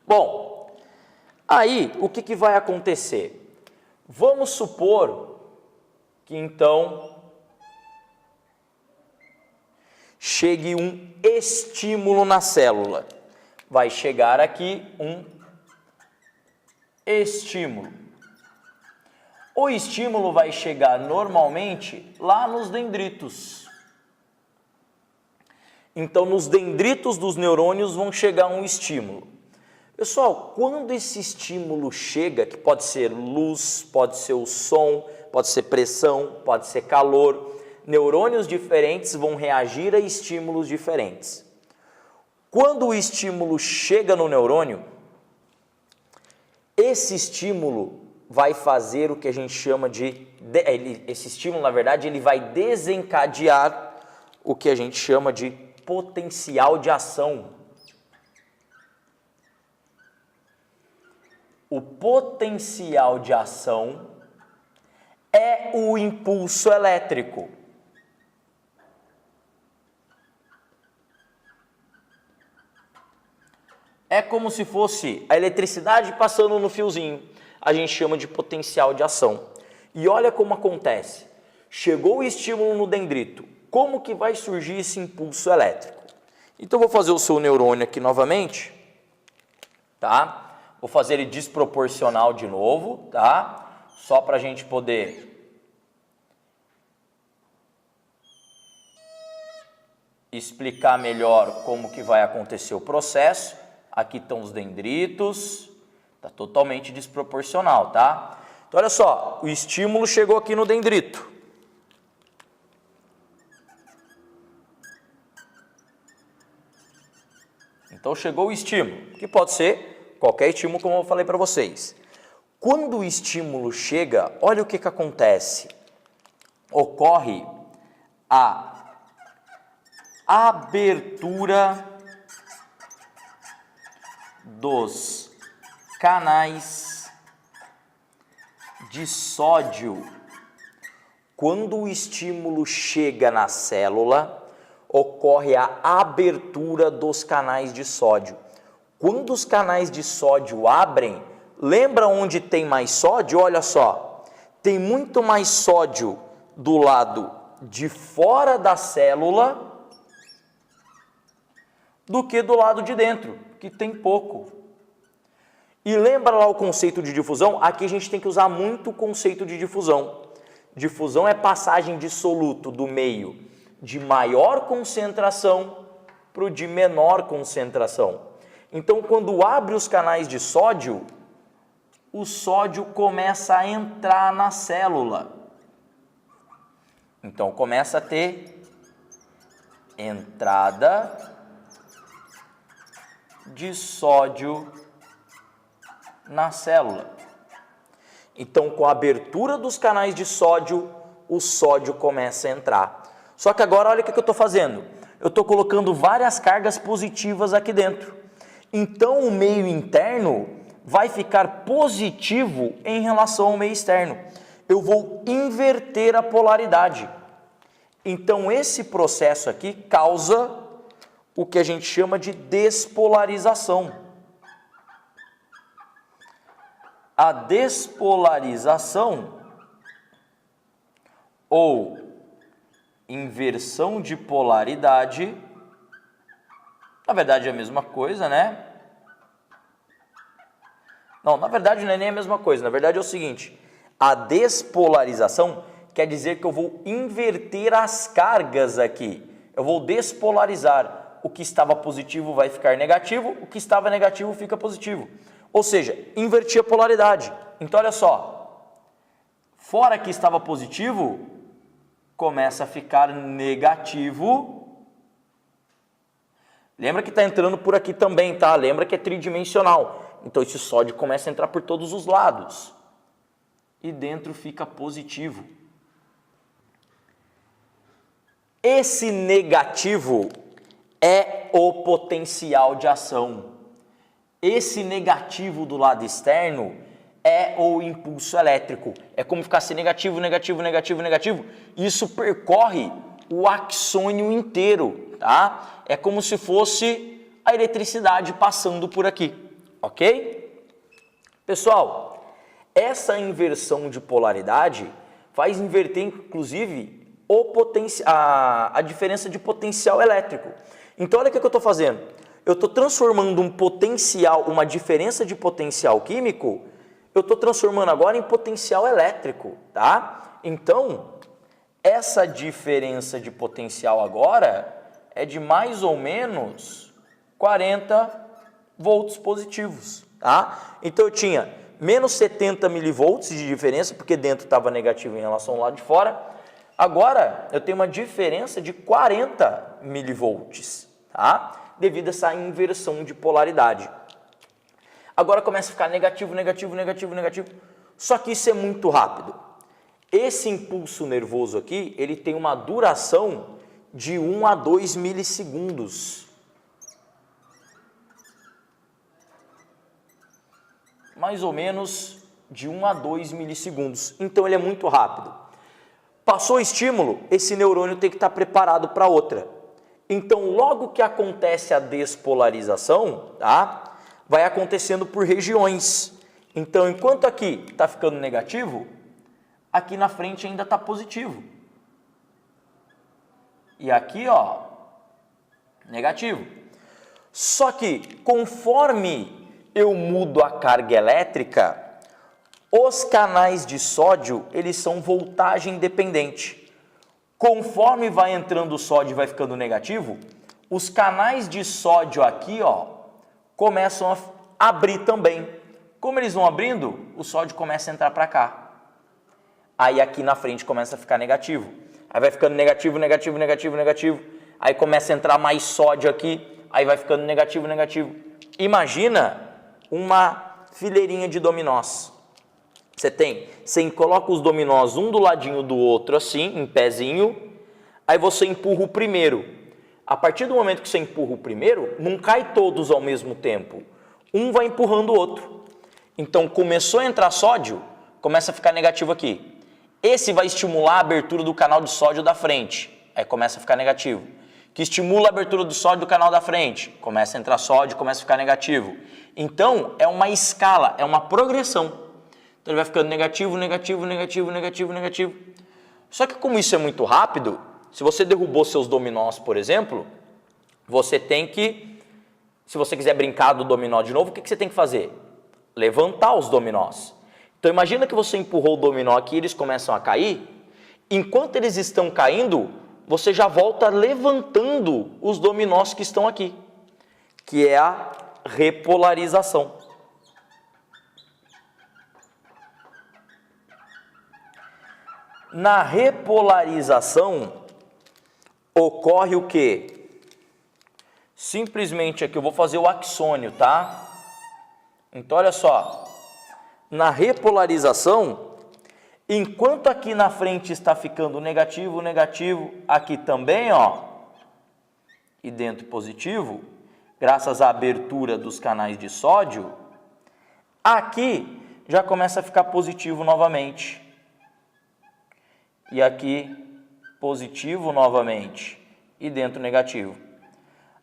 Bom, aí o que vai acontecer? Vamos supor que então chegue um estímulo na célula. Vai chegar aqui um estímulo. O estímulo vai chegar normalmente lá nos dendritos. Então, nos dendritos dos neurônios vão chegar um estímulo. Pessoal, quando esse estímulo chega, que pode ser luz, pode ser o som, pode ser pressão, pode ser calor, neurônios diferentes vão reagir a estímulos diferentes. Quando o estímulo chega no neurônio, esse estímulo vai fazer o que a gente chama esse estímulo, na verdade, ele vai desencadear o que a gente chama de potencial de ação. O potencial de ação é o impulso elétrico. É como se fosse a eletricidade passando no fiozinho. A gente chama de potencial de ação. E olha como acontece. Chegou o estímulo no dendrito. Como que vai surgir esse impulso elétrico? Então, vou fazer o seu neurônio aqui novamente. Tá? Vou fazer ele desproporcional de novo, tá? Só para a gente poder explicar melhor como que vai acontecer o processo. Aqui estão os dendritos. Está totalmente desproporcional, tá? Então, olha só, o estímulo chegou aqui no dendrito. Então, chegou o estímulo, que pode ser qualquer estímulo, como eu falei para vocês. Quando o estímulo chega, olha o que acontece. Ocorre a abertura dos canais de sódio. Quando o estímulo chega na célula, ocorre a abertura dos canais de sódio. Quando os canais de sódio abrem, lembra onde tem mais sódio? Olha só, tem muito mais sódio do lado de fora da célula do que do lado de dentro, que tem pouco. E lembra lá o conceito de difusão? Aqui a gente tem que usar muito o conceito de difusão. Difusão é passagem de soluto do meio de maior concentração para o de menor concentração. Então, quando abre os canais de sódio, o sódio começa a entrar na célula. Então, começa a ter entrada de sódio na célula. Então, com a abertura dos canais de sódio, o sódio começa a entrar. Só que agora, olha o que eu estou fazendo. Eu estou colocando várias cargas positivas aqui dentro. Então, o meio interno vai ficar positivo em relação ao meio externo. Eu vou inverter a polaridade. Então, esse processo aqui causa o que a gente chama de despolarização. A despolarização ou inversão de polaridade, na verdade é a mesma coisa, né? Não, na verdade não é nem a mesma coisa. Na verdade é o seguinte, a despolarização quer dizer que eu vou inverter as cargas aqui. Eu vou despolarizar. O que estava positivo vai ficar negativo, o que estava negativo fica positivo. Ou seja, inverti a polaridade. Então, olha só. Fora que estava positivo, começa a ficar negativo. Lembra que está entrando por aqui também, tá? Lembra que é tridimensional. Então, esse sódio começa a entrar por todos os lados. E dentro fica positivo. Esse negativo é o potencial de ação. Esse negativo do lado externo é o impulso elétrico. É como ficasse negativo, negativo, negativo, negativo. Isso percorre o axônio inteiro, tá? É como se fosse a eletricidade passando por aqui. ok? Pessoal, essa inversão de polaridade faz inverter, inclusive, a diferença de potencial elétrico. Então, olha o que eu estou fazendo. Eu estou transformando um potencial, uma diferença de potencial químico, eu estou transformando agora em potencial elétrico, tá? Então, essa diferença de potencial agora é de mais ou menos 40 volts positivos, tá? Então, eu tinha menos 70 milivolts de diferença, porque dentro estava negativo em relação ao lado de fora. Agora, eu tenho uma diferença de 40 milivolts, tá? Devido a essa inversão de polaridade. Agora começa a ficar negativo, negativo, negativo, negativo. Só que isso é muito rápido. Esse impulso nervoso aqui, ele tem uma duração de 1 a 2 milissegundos. Mais ou menos de 1 a 2 milissegundos. Então ele é muito rápido. Passou o estímulo, esse neurônio tem que estar preparado para outra. Então, logo que acontece a despolarização, tá? Vai acontecendo por regiões. Então, enquanto aqui está ficando negativo, aqui na frente ainda está positivo. E aqui, ó, negativo. Só que, conforme eu mudo a carga elétrica, os canais de sódio, eles são voltagem dependente. Conforme vai entrando o sódio e vai ficando negativo, os canais de sódio aqui, ó, começam a abrir também. Como eles vão abrindo, o sódio começa a entrar para cá. Aí aqui na frente começa a ficar negativo. Aí vai ficando negativo, negativo, negativo, negativo. Aí começa a entrar mais sódio aqui, aí vai ficando negativo, negativo. Imagina uma fileirinha de dominós. Você coloca os dominós um do ladinho do outro assim, em pezinho, aí você empurra o primeiro. A partir do momento que você empurra o primeiro, não cai todos ao mesmo tempo. Um vai empurrando o outro. Então começou a entrar sódio, começa a ficar negativo aqui. Esse vai estimular a abertura do canal de sódio da frente, aí começa a ficar negativo. Que estimula a abertura do sódio do canal da frente, começa a entrar sódio, começa a ficar negativo. Então é uma escala, é uma progressão. Então ele vai ficando negativo, negativo, negativo, negativo, negativo. Só que como isso é muito rápido, se você derrubou seus dominós, por exemplo, você tem que, se você quiser brincar do dominó de novo, o que você tem que fazer? Levantar os dominós. Então imagina que você empurrou o dominó aqui, eles começam a cair. Enquanto eles estão caindo, você já volta levantando os dominós que estão aqui, que é a repolarização. Na repolarização, ocorre o quê? Simplesmente aqui, eu vou fazer o axônio, tá? Então, olha só. Na repolarização, enquanto aqui na frente está ficando negativo, negativo, aqui também, ó, e dentro positivo, graças à abertura dos canais de sódio, aqui já começa a ficar positivo novamente. E aqui positivo novamente e dentro negativo.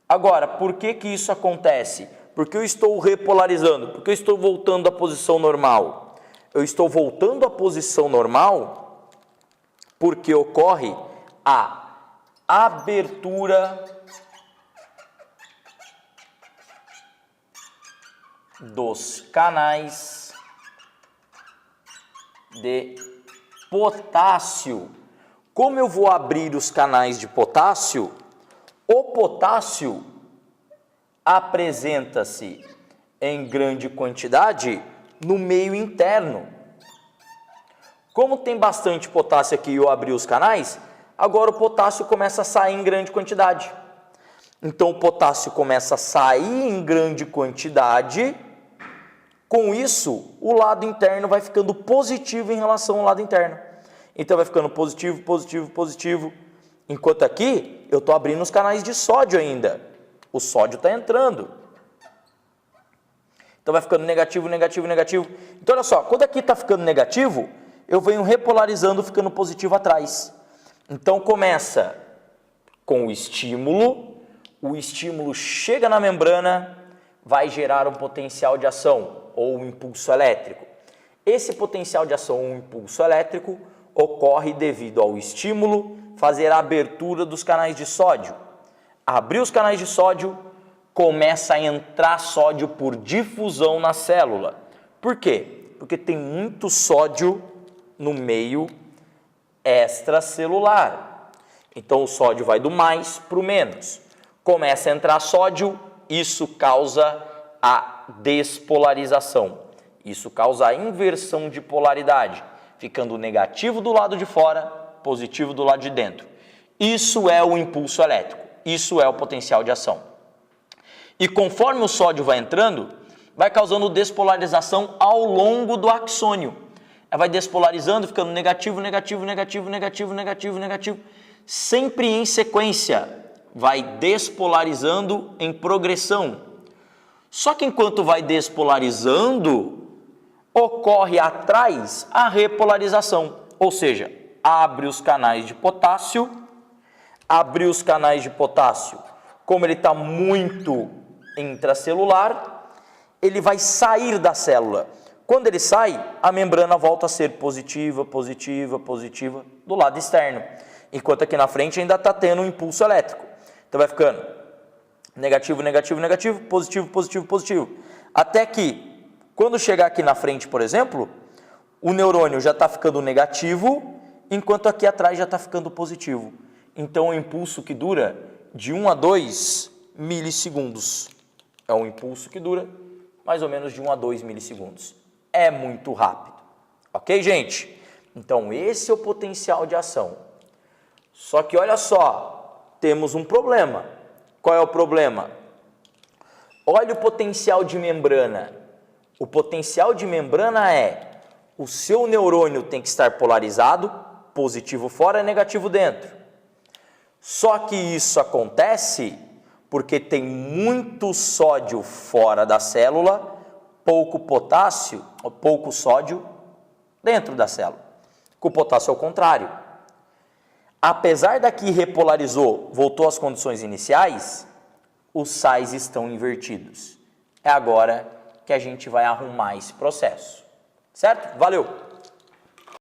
Agora, por que que isso acontece? Porque eu estou repolarizando, porque eu estou voltando à posição normal. Eu estou voltando à posição normal porque ocorre a abertura dos canais de potássio. Como eu vou abrir os canais de potássio? O potássio apresenta-se em grande quantidade no meio interno. Como tem bastante potássio aqui e eu abri os canais, agora o potássio começa a sair em grande quantidade. Então o potássio começa a sair em grande quantidade. Com isso, o lado interno vai ficando positivo em relação ao lado interno. Então vai ficando positivo, positivo, positivo. Enquanto aqui, eu estou abrindo os canais de sódio ainda. O sódio está entrando. Então vai ficando negativo, negativo, negativo. Então olha só, quando aqui está ficando negativo, eu venho repolarizando, ficando positivo atrás. Então começa com o estímulo chega na membrana, vai gerar um potencial de ação ou um impulso elétrico. Esse potencial de ação ou impulso elétrico ocorre devido ao estímulo fazer a abertura dos canais de sódio. Abrir os canais de sódio, começa a entrar sódio por difusão na célula. Por quê? Porque tem muito sódio no meio extracelular. Então o sódio vai do mais para o menos. Começa a entrar sódio, isso causa a despolarização. Isso causa a inversão de polaridade, ficando negativo do lado de fora, positivo do lado de dentro. Isso é o impulso elétrico, isso é o potencial de ação. E conforme o sódio vai entrando, vai causando despolarização ao longo do axônio. Vai despolarizando, ficando negativo, negativo, negativo, negativo, negativo, negativo. Sempre em sequência, vai despolarizando em progressão. Só que enquanto vai despolarizando, ocorre atrás a repolarização. Ou seja, abre os canais de potássio, como ele está muito intracelular, ele vai sair da célula. Quando ele sai, a membrana volta a ser positiva, positiva, positiva do lado externo. Enquanto aqui na frente ainda está tendo um impulso elétrico. Então vai ficando negativo, negativo, negativo, positivo, positivo, positivo. Até que, quando chegar aqui na frente, por exemplo, o neurônio já está ficando negativo, enquanto aqui atrás já está ficando positivo. Então é um impulso que dura de 1 a 2 milissegundos. É um impulso que dura mais ou menos de 1 a 2 milissegundos. É muito rápido. Ok, gente? Então esse é o potencial de ação. Só que olha só, temos um problema. Qual é o problema? Olha o potencial de membrana. O potencial de membrana é: o seu neurônio tem que estar polarizado, positivo fora e negativo dentro. Só que isso acontece porque tem muito sódio fora da célula, pouco potássio, ou pouco sódio dentro da célula. Com o potássio é o contrário. Apesar daqui repolarizou, voltou às condições iniciais, os sais estão invertidos. É agora que a gente vai arrumar esse processo. Certo? Valeu!